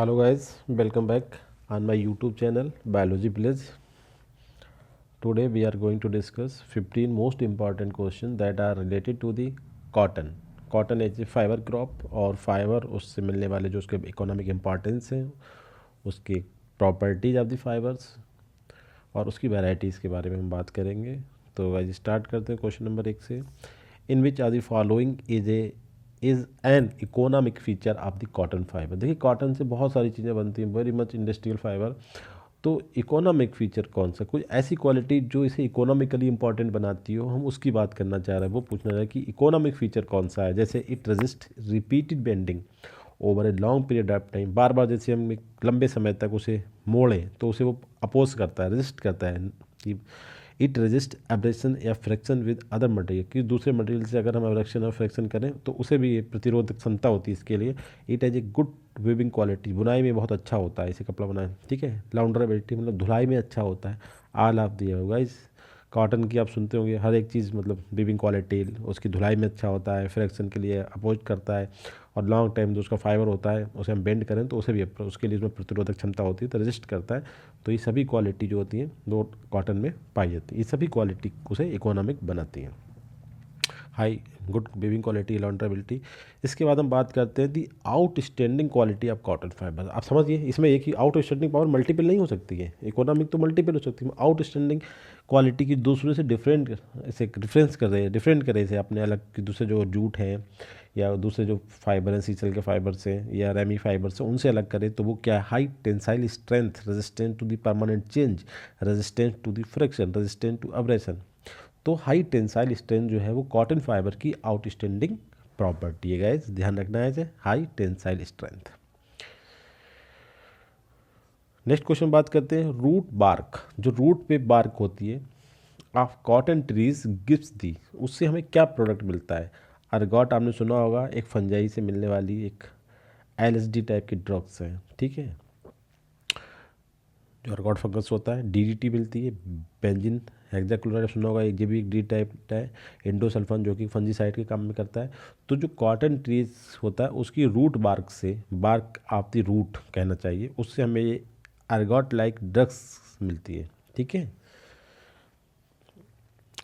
Hello guys, welcome back on my YouTube channel Biology Village. Today we are going to discuss 15 most important questions that are related to the cotton. Cotton is a fiber crop और fibre उससे मिलने वाले जो उसके economic importance हैं, उसकी properties of the fibres और उसकी वैरायटीज़ के बारे में हम बात करेंगे. तो गाइस स्टार्ट करते हैं क्वेश्चन नंबर 1 से. In which are the following is an economic feature of the cotton fibre. देखिए कॉटन से बहुत सारी चीज़ें बनती हैं, वेरी मच इंडस्ट्रियल फाइबर. तो इकोनॉमिक फीचर कौन सा, कुछ ऐसी क्वालिटी जो इसे इकोनॉमिकली इंपॉर्टेंट बनाती हो, हम उसकी बात करना चाह रहे हैं. वो पूछना रहा है कि इकोनॉमिक फीचर कौन सा है. जैसे it resist repeated bending over a long period of time. बार बार जैसे हम एक लंबे समय तक उसे मोड़ें तो उसे वो अपोज करता है, रेजिस्ट करता है. कि इट रेजिस्ट एब्रेशन या फ्रैक्शन विद अदर मटेरियल, कि दूसरे मटेरियल से अगर हम एब्रेक्शन और फ्रैक्शन करें तो उसे भी प्रतिरोधक क्षमता होती है इसके लिए. It has a good weaving quality, बुनाई में बहुत अच्छा होता है इसे कपड़ा बनाए. ठीक है. लाउंड्रेबिलिटी मतलब धुलाई में अच्छा होता है. ऑल ऑफ दिया होगा इस कॉटन की आप सुनते होंगे हर एक चीज़, मतलब वीविंग क्वालिटी उसकी धुलाई में अच्छा होता है, फ्रैक्शन के लिए अपोज करता है, और लॉन्ग टाइम जो उसका फाइबर होता है उसे हम बेंड करें तो उसे भी उसके लिए उसमें प्रतिरोधक क्षमता होती है, तो रेजिस्ट करता है. तो ये सभी क्वालिटी जो होती हैं वो कॉटन में पाई जाती है. ये सभी क्वालिटी उसे इकोनॉमिक बनाती हैं. High good weaving quality, launderability. इसके बाद हम बात करते हैं the outstanding quality of cotton fibre. आप समझिए इसमें एक ही आउटस्टैंडिंग पावर मल्टीपल नहीं हो सकती है. इकोनॉमिक तो मल्टीपल हो सकती है, आउटस्टैंडिंग क्वालिटी की दूसरे से डिफरेंस कर रहे हैं, डिफरेंट कर रहे हैं अपने अलग कि दूसरे जो जूट हैं या दूसरे जो फाइबर हैं, सीसल के फाइबर से या रेमी फाइबर से, उनसे अलग करें तो वो क्या है, high tensile strength, resistant to the permanent change, resistant to the friction, resistant to abrasion. तो हाई टेंसाइल स्ट्रेंथ जो है वो कॉटन फाइबर की आउटस्टैंडिंग प्रॉपर्टी है गाइस, ध्यान रखना है. High tensile strength. Next question बात करते हैं रूट बार्क. जो रूट पे बार्क होती है of cotton trees gives the, उससे हमें क्या प्रोडक्ट मिलता है. अर्गॉट आपने सुना होगा, एक फंजाई से मिलने वाली एक एलएसडी टाइप की ड्रग्स है. ठीक है. जो अर्गॉट फंगस होता है, डीडीटी मिलती है, बेंजीन हेक्साक्लोराइड सुना होगा, ये भी एक डी टाइप है, इंडोसल्फान जो कि फंजीसाइड के काम में करता है. तो जो कॉटन ट्रीज होता है उसकी रूट बार्क से, बार्क ऑफ द रूट कहना चाहिए, उससे हमें ये अर्गॉट लाइक ड्रग्स मिलती है. ठीक है.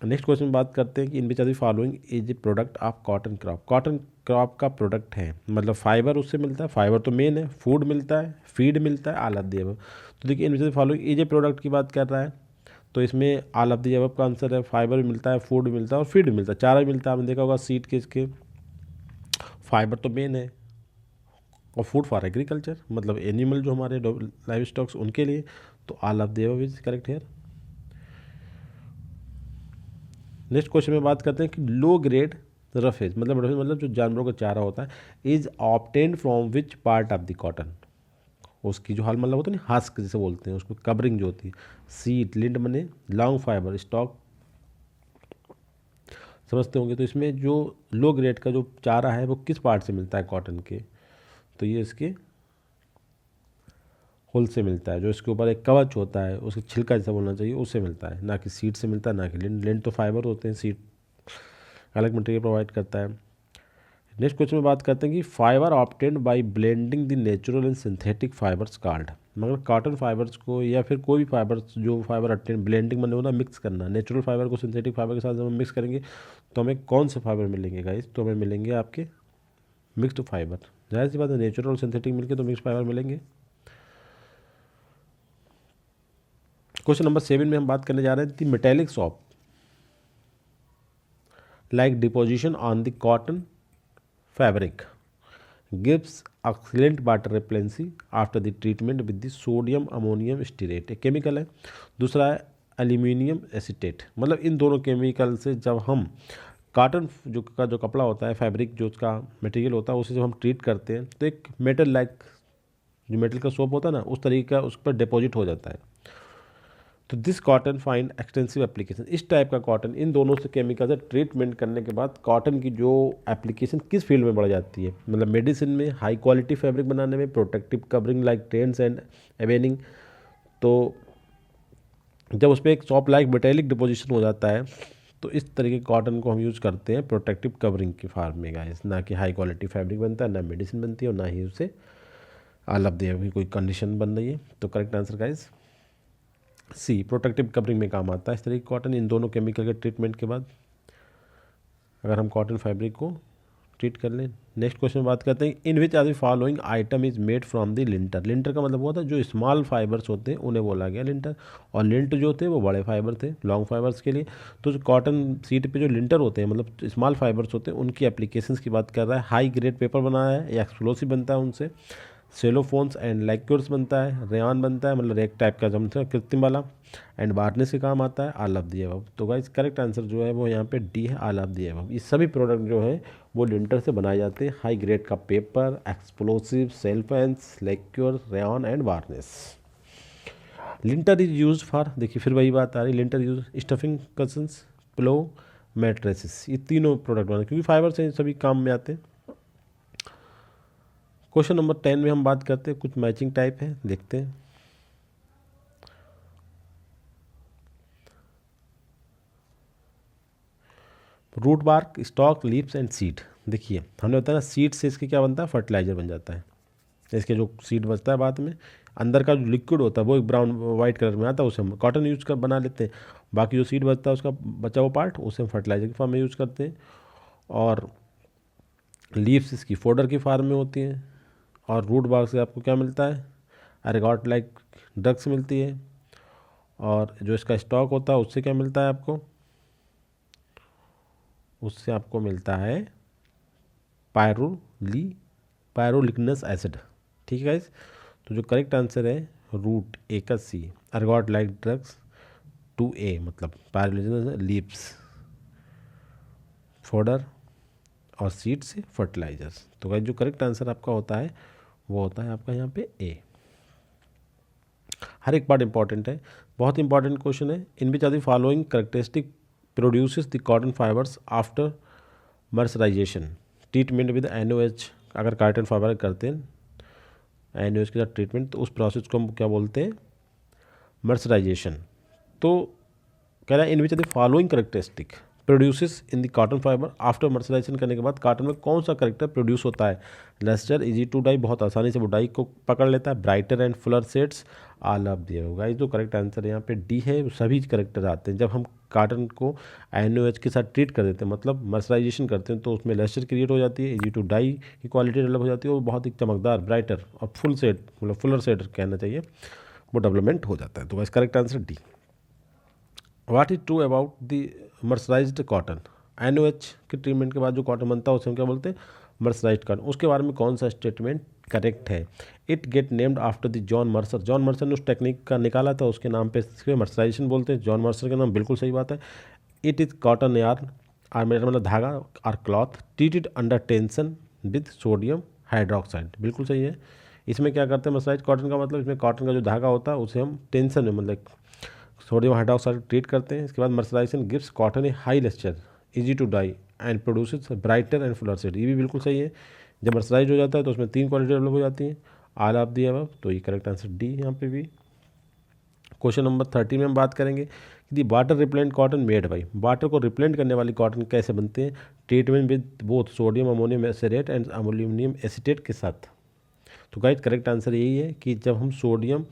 नेक्स्ट क्वेश्चन बात करते हैं कि in which are the following is a product of cotton crop. Cotton crop का प्रोडक्ट है, मतलब फाइबर उससे मिलता है, फाइबर तो मेन है, फूड मिलता है, फीड मिलता है, ऑल ऑफ द अबव. तो देखिए in which are the following is a product की बात कर रहा है, तो इसमें ऑल ऑफ द अबव का आंसर है. फाइबर भी मिलता है, फूड भी मिलता है और फीड भी मिलता है, चारा भी मिलता है. आपने देखा होगा सीड के इसके. फाइबर तो मेन है और फूड फॉर एग्रीकल्चर, मतलब एनिमल जो हमारे लाइव स्टॉक्स उनके लिए. तो all of the above is correct here. Next question में बात करते हैं कि लो ग्रेड रफेज, मतलब जो जानवरों का चारा होता है, is obtained from which part of the cotton. उसकी जो हाल मतलब होता है ना, हस्क जिसे बोलते हैं, उसको कवरिंग जो होती है, सीट लिंड मने लॉन्ग फाइबर स्टॉक, समझते होंगे. तो इसमें जो लो ग्रेड का जो चारा है वो किस पार्ट से मिलता है कॉटन के, तो ये इसके होल से मिलता है. जो इसके ऊपर एक कवच होता है, उसका छिलका जैसा बोलना चाहिए, उससे मिलता है, ना कि सीड से मिलता है, ना कि लिंड. लिंड तो फाइबर होते हैं, सीड अलग मटेरियल प्रोवाइड करता है. नेक्स्ट क्वेश्चन में बात करते हैं कि fibre obtained by blending the natural and synthetic fibres card. मतलब कॉटन फाइबर्स को या फिर कोई भी फाइबर्स, जो फाइबर ऑब्टेन, ब्लेंडिंग मतलब होना मिक्स करना, नेचुरल फाइबर को सिंथेटिक फाइबर के साथ जब हम मिक्स करेंगे तो हमें कौन से फाइबर मिलेंगे गाइस, तो हमें मिलेंगे आपके मिक्स्ड फाइबर. जाहिर सी बात है, नेचुरल और सिंथेटिक मिलकर तो मिक्स फाइबर मिलेंगे. क्वेश्चन नंबर 7 में हम बात करने जा रहे हैं the metallic soap like deposition on the cotton fabric gives excellent water repellency after the treatment with the sodium ammonium stearate. एक केमिकल है. दूसरा है एल्यूमिनियम एसीटेट. मतलब इन दोनों केमिकल से जब हम कॉटन जो कपड़ा होता है, फैब्रिक जो उसका मटेरियल होता है, उसे जब हम ट्रीट करते हैं तो एक मेटल लाइक जो मेटल का सोप होता है ना, उस तरीके का उस पर डिपॉजिट हो जाता है. तो this cotton find extensive application. इस टाइप का कॉटन इन दोनों से केमिकल से ट्रीटमेंट करने के बाद कॉटन की जो एप्लीकेशन किस फील्ड में बढ़ जाती है, मतलब मेडिसिन में, हाई क्वालिटी फैब्रिक बनाने में, protective covering like tents and awning. तो जब उस पर एक सॉफ्ट लाइक मेटेलिक डिपोजिशन हो जाता है तो इस तरीके के कॉटन को हम यूज़ करते हैं प्रोटेक्टिव कवरिंग की फॉर्म में गाइस, ना कि हाई क्वालिटी फैब्रिक बनता है, ना मेडिसिन बनती है और ना ही उससे ऑल ऑफ द अबव कोई कंडीशन बन रही है। तो करेक्ट आंसर गाइस सी, प्रोटेक्टिव कवरिंग में काम आता है इस तरह की कॉटन इन दोनों केमिकल के ट्रीटमेंट के बाद, अगर हम कॉटन फैब्रिक को ट्रीट कर लें। नेक्स्ट क्वेश्चन बात करते हैं, in which are the following item is made from the linter. Linter का मतलब वो होता है जो स्मॉल फाइबर्स होते हैं उन्हें बोला गया लिंटर, और लिंट जो थे वो बड़े फाइबर थे लॉन्ग फाइबर्स के लिए। तो जो कॉटन सीट पे जो लिंटर होते हैं मतलब स्मॉल फाइबर्स होते हैं उनकी एप्लीकेशंस की बात कर रहा है। हाई ग्रेड पेपर बनाया है या एक्सप्लोसिव बनता है उनसे, सेलोफोन्स एंड लाइक्योर्स बनता है, रेयन बनता है मतलब एक टाइप का जमता है कृत्रिम वाला, एंड वार्निश के काम आता है, ऑल ऑफ द अबव। तो गाइस करेक्ट आंसर जो है वो यहाँ पे डी है, ऑल ऑफ द अबव। ये सभी प्रोडक्ट जो है वो लिंटर से बनाए जाते हैं, हाई ग्रेड का paper, explosive, cellophane, lacquer, rayon and varnish. Linter is use for, देखिए फिर वही बात आ रही, linter use stuffing cushions, pillow, mattresses, ये तीनों प्रोडक्ट बनाए क्योंकि फाइबर से सभी काम में आते हैं। क्वेश्चन नंबर 10 में हम बात करते हैं, कुछ मैचिंग टाइप है देखते हैं। Root bark, stalk, leaves and seed. देखिए हमने बताया ना सीड से इसके क्या बनता है, फर्टिलाइजर बन जाता है। इसके जो सीड बचता है बाद में, अंदर का जो लिक्विड होता है वो एक ब्राउन वाइट कलर में आता है, उसे हम कॉटन यूज कर बना लेते हैं। बाकी जो सीड बचता है उसका बचा हुआ पार्ट उसे हम फर्टिलाइजर के फॉर्म में यूज करते हैं। और लीव्स इसकी फोडर की फॉर्म में होती हैं। और रूट बार्क से आपको क्या मिलता है, एरगॉट लाइक ड्रग्स मिलती है। और जो इसका स्टॉक होता है उससे क्या मिलता है आपको, उससे आपको मिलता है पायरोलिग्नस एसिड। ठीक है गाइस, तो जो करेक्ट आंसर है रूट ए का सी, एरगॉट लाइक ड्रग्स, 2A मतलब पायरोलिग्नस, लीव्स, फोडर और सीड से फर्टिलाइजर्स। तो गाइस जो करेक्ट आंसर आपका होता है वो होता है आपका यहाँ पे ए। हर एक पार्ट इंपॉर्टेंट है, बहुत इंपॉर्टेंट क्वेश्चन है। In which are the following characteristic produces the cotton fibres after mercerisation, treatment with NOH। अगर कॉटन फाइबर करते हैं NOH के साथ ट्रीटमेंट तो उस प्रोसेस को हम क्या बोलते हैं, मर्सराइजेशन। तो कह रहा है in which the following characteristic produces in the cotton fibre after mercerisation करने के बाद कॉटन में कौन सा करेक्टर प्रोड्यूस होता है। लस्टर, इजी टू डाई, बहुत आसानी से वो डाई को पकड़ लेता है, brighter and Fuller shades, all of दिया होगा। जो करेक्ट आंसर यहाँ पे डी है, सभी करेक्टर आते हैं जब हम कॉटन को NOH के साथ ट्रीट कर देते हैं मतलब मर्सराइजेशन करते हैं तो उसमें लस्टर क्रिएट हो जाती है, इजी टू डाई की क्वालिटी डेवलप हो जाती है और बहुत ही चमकदार, ब्राइटर और फुल शेड मतलब फुलर शेड कहना चाहिए, वो डेवलपमेंट हो जाता है। तो बस correct answer D. What is true about the mercerised cotton, NOH के ट्रीटमेंट के बाद जो कॉटन बनता है उसे हम क्या बोलते हैं, मर्सराइज्ड कॉटन। उसके बारे में कौन सा स्टेटमेंट करेक्ट है। It get named after the John Mercer, John Mercer ने उस टेक्निक का निकाला था उसके नाम पे इसके मर्सराइजेशन बोलते हैं, जॉन मर्सर का नाम, बिल्कुल सही बात है। इट इज़ कॉटन यार्न और मेरा मतलब धागा और cloth treated under tension with sodium hydroxide, बिल्कुल सही है। इसमें क्या करते हैं मर्सराइज कॉटन का मतलब इसमें कॉटन का जो धागा होता है उसे हम टेंशन में मतलब सोडियम हाइड्रोक्साइड ट्रीट करते हैं। इसके बाद mercerisation gives cotton a high lustre, easy to dye and produces brighter and fuller shade, ये भी बिल्कुल सही है। जब मर्सराइज हो जाता है तो उसमें 3 क्वालिटी डेवलप हो जाती हैं, ऑल ऑफ द अबव। तो ये करेक्ट आंसर डी यहाँ पे भी। क्वेश्चन नंबर 30 में हम बात करेंगे कि water repellent cotton made by, water को रिप्लेंट करने वाली कॉटन कैसे बनते हैं, treatment with both sodium ammonium acetate and ammonium acetate के साथ। तो गाइस करेक्ट आंसर यही है कि जब हम सोडियम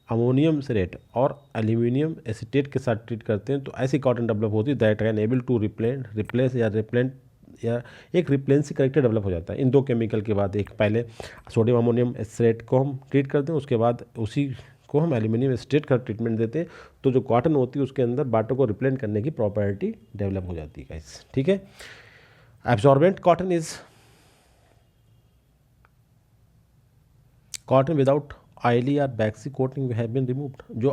अमोनियम सेरेट और एल्यूमिनियम एसिटेट के साथ ट्रीट करते हैं तो ऐसी कॉटन डेवलप होती है that can able to replace या एक रिप्लेंसी करेक्टर डेवलप हो जाता है इन दो केमिकल के बाद। एक पहले सोडियम अमोनियम एसिटेट को हम ट्रीट करते हैं, उसके बाद उसी को हम एल्यूमिनियम एसिटेट का ट्रीटमेंट देते हैं, तो जो कॉटन होती है उसके अंदर वाटर को रिप्लेंट करने की प्रॉपर्टी डेवलप हो जाती है गाइस। ठीक है, absorbent cotton is cotton without oily या वैक्सी कोटिंग हैव बीन रिमूव्ड, जो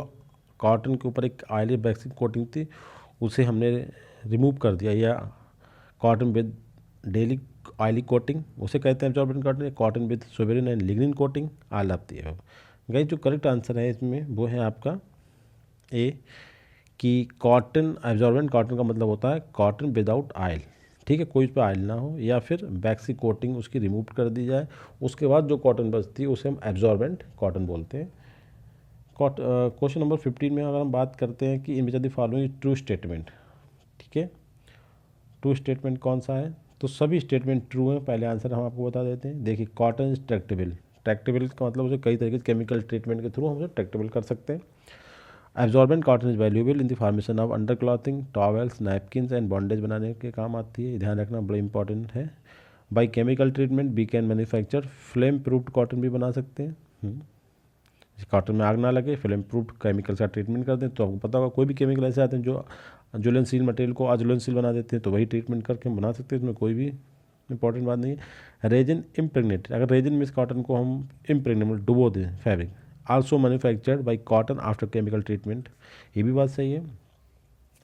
कॉटन के ऊपर एक ऑयली वैक्सी कोटिंग थी उसे हमने रिमूव कर दिया, या cotton with daily oily coating उसे कहते हैं absorbent cotton, cotton with suberin and lignin coating, all of the above. Guys जो करेक्ट आंसर है इसमें वो है आपका ए, कि कॉटन एब्जॉर्बेंट कॉटन का मतलब होता है कॉटन विदाउट ऑयल। ठीक है, कोई उस पर ऑयल ना हो या फिर वैक्सी कोटिंग उसकी रिमूव कर दी जाए, उसके बाद जो कॉटन बचती है उसे हम एब्जॉर्बेंट कॉटन बोलते हैं। क्वेश्चन नंबर 15 में अगर हम बात करते हैं कि in which are the following true statement. ठीक है, ट्रू स्टेटमेंट कौन सा है, तो सभी स्टेटमेंट ट्रू हैं। पहले आंसर हम आपको बता देते हैं। देखिए कॉटन इज ट्रैक्टेबल, ट्रैक्टेबल का मतलब उसे कई तरीके से केमिकल ट्रीटमेंट के थ्रू हम उसे ट्रैक्टेबल कर सकते हैं। Absorbent cotton is valuable in the formation of under clothing, towels, napkins and bondage बनाने के काम आती है, ध्यान रखना बड़ा इंपॉर्टेंट है। By chemical treatment we can manufacture flame proofed cotton भी बना सकते हैं। कॉटन में आग ना लगे, फ्लेम प्रूफ केमिकल का ट्रीटमेंट कर दें। तो आपको पता होगा कोई भी केमिकल ऐसे आते हैं जो ज्वलनशील मटेरियल को अज्वलनशील बना देते हैं, तो वही ट्रीटमेंट करके हम बना सकते हैं, इसमें कोई भी इंपॉर्टेंट बात नहीं है। रेजिन इम्प्रेगनेटेड, अगर रेजिन में इस कॉटन को हम इम्प्रेगनेबल डुबो दें fabric, also manufactured by cotton after chemical treatment, ये भी बात सही है।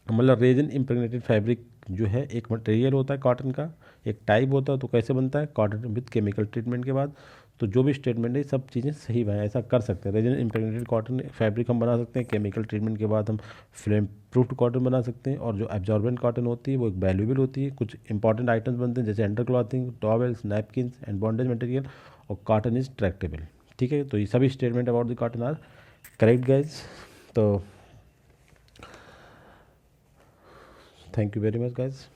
मतलब रेजिन इम्प्रेगनेटेड फैब्रिक जो है एक मटेरियल होता है कॉटन का, एक टाइप होता है, तो कैसे बनता है, कॉटन विद केमिकल ट्रीटमेंट के बाद। तो जो भी स्टेटमेंट है सब चीज़ें सही है, ऐसा कर सकते हैं। रेजिन इम्प्रेगनेटेड कॉटन फैब्रिक हम बना सकते हैं, केमिकल ट्रीटमेंट के बाद हम फ्लेम प्रूफ्ड कॉटन बना सकते हैं। और जो एब्जॉर्बेंट कॉटन होती है वो एक वैल्यूएबल होती है, कुछ इंपॉर्टेंट आइटम्स बनते हैं जैसे underclothing, towels, napkins and bandage material, और कॉटन इज ट्रैक्टेबल। ठीक है, तो ये सभी statement about the cotton are correct guys. तो thank you very much guys.